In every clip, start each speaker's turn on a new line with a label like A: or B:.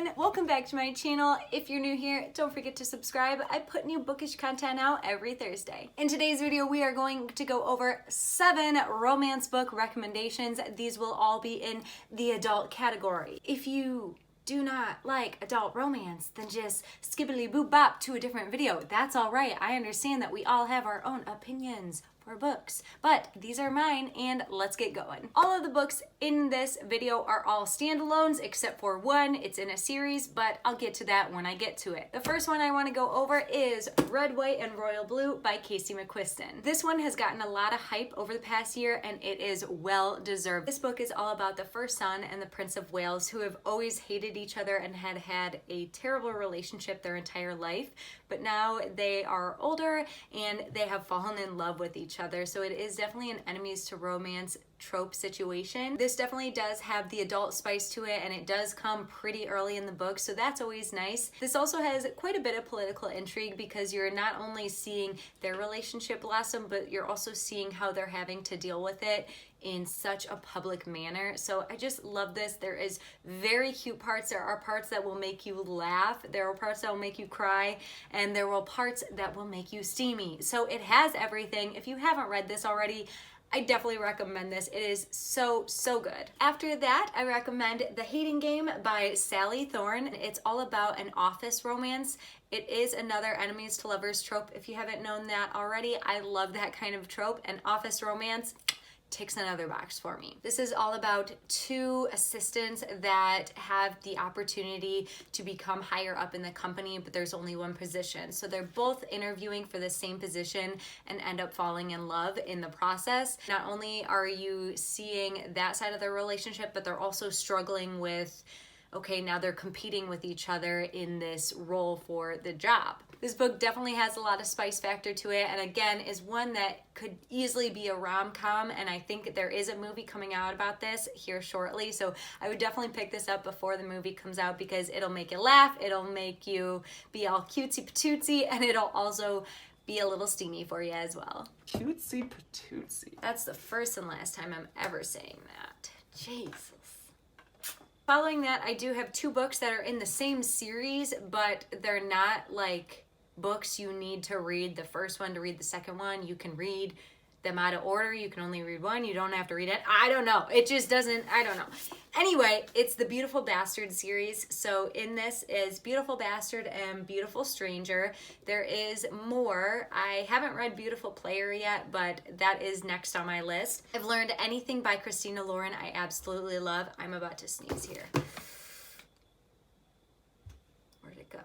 A: everyone, welcome back to my channel. If you're new here, don't forget to subscribe. I put new bookish content out every Thursday. In today's video, we are going to go over 7 romance book recommendations. These will all be in the adult category. If you do not like adult romance, then just skibbly boop bop to a different video. That's all right. I understand that we all have our own opinions for books, but these are mine, and let's get going. All of the books in this video are all standalones except for one. It's in a series, but I'll get to that when I get to it. The first one I want to go over is Red, White, and Royal Blue by Casey McQuiston. This one has gotten a lot of hype over the past year, and it is well deserved. This book is all about the first son and the Prince of Wales, who have always hated each other and had had a terrible relationship their entire life, but now they are older and they have fallen in love with each other. So it is definitely an enemies to romance trope situation. This definitely does have the adult spice to it, and it does come pretty early in the book, so that's always nice. This also has quite a bit of political intrigue because you're not only seeing their relationship blossom, but you're also seeing how they're having to deal with it in such a public manner. So I just love this. There is very cute parts. There are parts that will make you laugh. There are parts that will make you cry, and there will parts that will make you steamy. So it has everything. If you haven't read this already, I definitely recommend this. It is so good. After that, I recommend The Hating Game by Sally Thorne. It's all about an office romance. It is another enemies to lovers trope. If you haven't known that already, I love that kind of trope. An office romance ticks another box for me. This is all about 2 assistants that have the opportunity to become higher up in the company, but there's only one position. So they're both interviewing for the same position and end up falling in love in the process. Not only are you seeing that side of their relationship, but they're also struggling with, okay, now they're competing with each other in this role for the job. This book definitely has a lot of spice factor to it, and again is one that could easily be a rom-com, and I think there is a movie coming out about this here shortly, so I would definitely pick this up before the movie comes out because it'll make you laugh, it'll make you be all cutesy patootsy, and it'll also be a little steamy for you as well.
B: Cutesy patootsy.
A: That's the first and last time I'm ever saying that. Jesus. Following that, I do have 2 books that are in the same series, but they're not like books you need to read the first one to read the second one. You can read them out of order. You can only read one. You don't have to read it. I don't know. It just doesn't, I don't know. Anyway, it's the Beautiful Bastard series. So in this is Beautiful Bastard and Beautiful Stranger. There is more. I haven't read Beautiful Player yet, but that is next on my list. I've learned anything by Christina Lauren I absolutely love. I'm about to sneeze here. Where'd it go?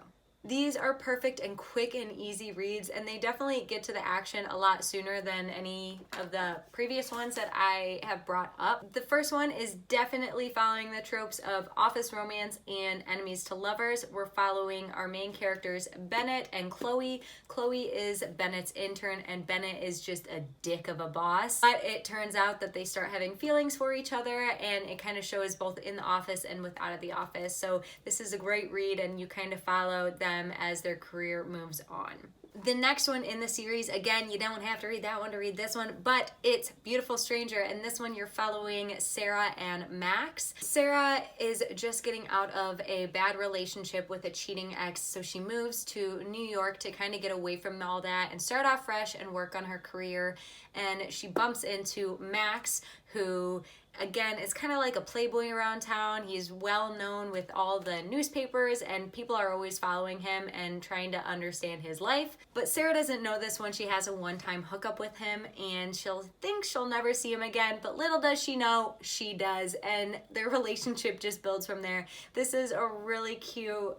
A: These are perfect and quick and easy reads, and they definitely get to the action a lot sooner than any of the previous ones that I have brought up. The first one is definitely following the tropes of office romance and enemies to lovers. We're following our main characters, Bennett and Chloe. Chloe is Bennett's intern, and Bennett is just a dick of a boss. But it turns out that they start having feelings for each other, and it kind of shows both in the office and with out of the office. So this is a great read, and you kind of follow them as their career moves on. The next one in the series, again, you don't have to read that one to read this one, but it's Beautiful Stranger, and this one you're following Sarah and Max. Sarah is just getting out of a bad relationship with a cheating ex, so she moves to New York to kind of get away from all that and start off fresh and work on her career, and she bumps into Max, who again, it's kind of like a playboy around town. He's well known with all the newspapers, and people are always following him and trying to understand his life. But Sarah doesn't know this when she has a one-time hookup with him, and she'll think she'll never see him again, but little does she know, she does, and their relationship just builds from there. This is a really cute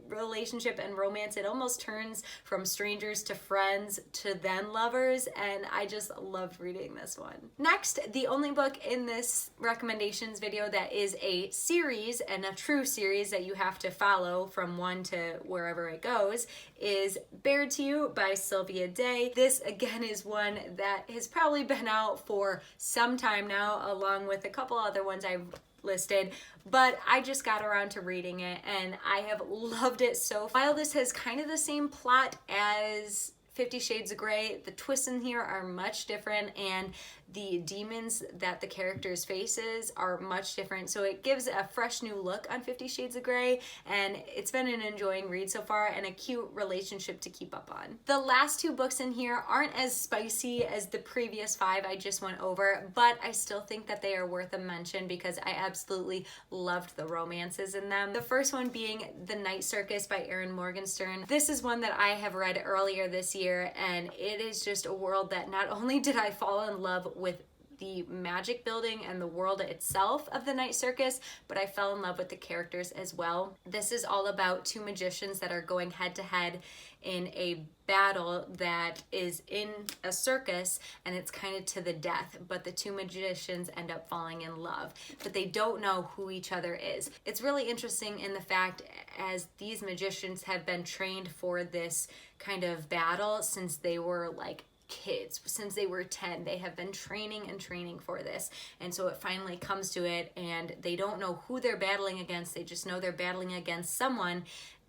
A: relationship and romance. It almost turns from strangers to friends to then lovers, and I just loved reading this one. Next, the only book in this recommendations video that is a series, and a true series that you have to follow from one to wherever it goes, is Bared to You by Sylvia Day. This again is one that has probably been out for some time now, along with a couple other ones I've listed, but I just got around to reading it and I have loved it so far. While this has kind of the same plot as 50 Shades of Grey, the twists in here are much different, and the demons that the characters faces are much different. So it gives a fresh new look on 50 Shades of Grey, and it's been an enjoying read so far and a cute relationship to keep up on. The last two books in here aren't as spicy as the previous 5 I just went over, but I still think that they are worth a mention because I absolutely loved the romances in them. The first one being The Night Circus by Erin Morgenstern. This is one that I have read earlier this year, and it is just a world that not only did I fall in love with the magic building and the world itself of the Night Circus, but I fell in love with the characters as well. This is all about 2 magicians that are going head to head in a battle that is in a circus, and it's kind of to the death, but the 2 magicians end up falling in love, but they don't know who each other is. It's really interesting in the fact as these magicians have been trained for this kind of battle since they were like kids, since they were 10. They have been training and training for this, and so it finally comes to it, and they don't know who they're battling against. They just know they're battling against someone,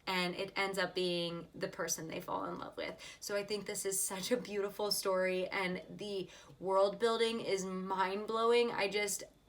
A: and it ends up being the person they fall in love with. So I think this is such a beautiful story, and the world building is mind-blowing.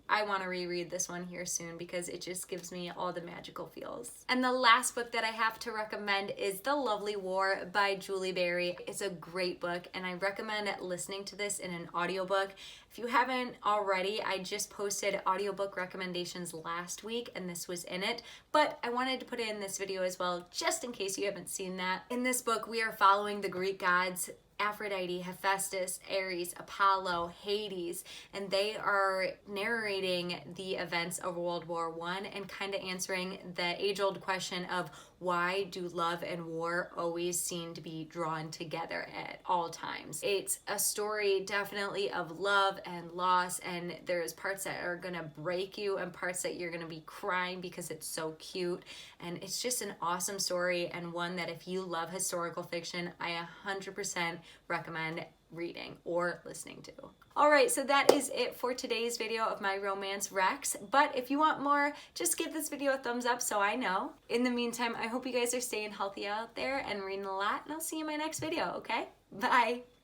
A: I want to reread this one here soon because it just gives me all the magical feels. And the last book that I have to recommend is The Lovely War by Julie Berry. It's a great book, and I recommend listening to this in an audiobook. If you haven't already, I just posted audiobook recommendations last week, and this was in it, but I wanted to put it in this video as well, just in case you haven't seen that. In this book, we are following the Greek gods Aphrodite, Hephaestus, Ares, Apollo, Hades, and they are narrating the events of World War I and kind of answering the age-old question of why do love and war always seem to be drawn together at all times. It's a story definitely of love and loss, and there's parts that are gonna break you and parts that you're gonna be crying because it's so cute, and it's just an awesome story, and one that if you love historical fiction, I 100% recommend reading or listening to. Alright, so that is it for today's video of my romance recs, but if you want more, just give this video a thumbs up so I know. In the meantime, I hope you guys are staying healthy out there and reading a lot, and I'll see you in my next video, okay? Bye!